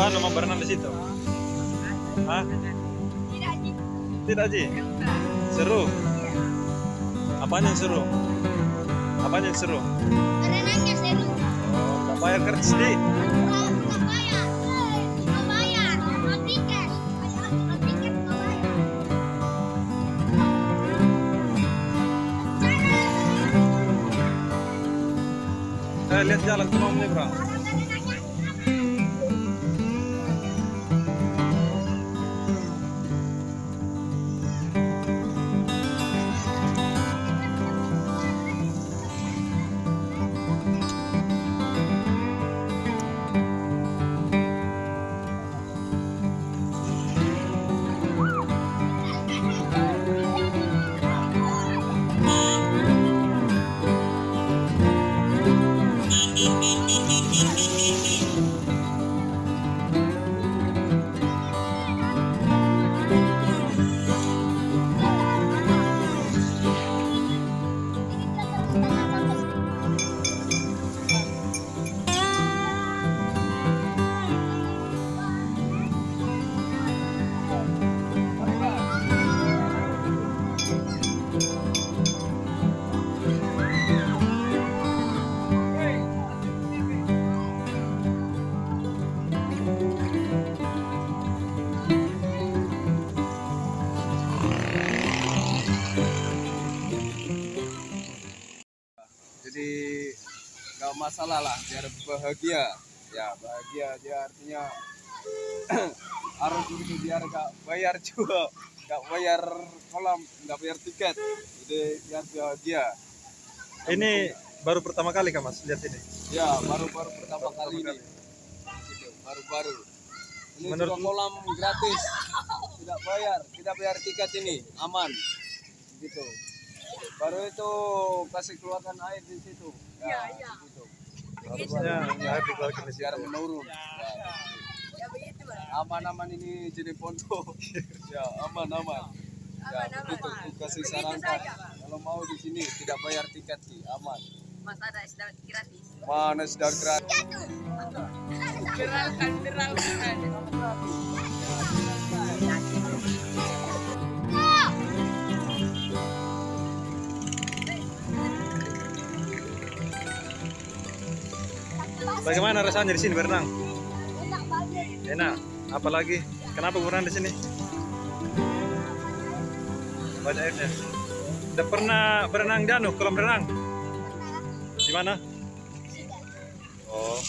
anu mau berenang di situ? Hah? Tidak, Ji. Seru. Apanya yang seru? Apanya yang seru? Berenangnya seru. Oh, nggak bayar gratis, Ji. Nggak bayar. Nggak bayar. Nggak tiket. Nggak tiket nggak bayar. Lihat jalan ke nih, Bro. Jadi nggak masalah lah, biar bahagia. Ya bahagia dia artinya harus begitu, biar nggak bayar juga, nggak bayar kolam, nggak bayar tiket, jadi biar bahagia. Ini baru pertama kali kan, Mas, lihat ini? Ya baru pertama kali ini. Gitu, baru ini Menurut juga kolam gratis, tidak bayar tiket, ini aman gitu. Baru itu kasih keluarkan air di situ. Ya, gitu. harusnya air dikeluarkan di Biar situ. menurun. Ya, aman-aman ini jadi pondok. Ya, aman. Ya, begitu kasih sarankan. Kalau mau di sini tidak bayar tiket sih, aman. Mas ada es dawet gratis. Mana sudah gratis? Viralkan. Bagaimana rasanya di sini berenang? Enak banget. Enak. Apalagi? Kenapa berenang di sini? Banyak airnya. Udah pernah berenang di anu, kolam renang? Di mana? Oh.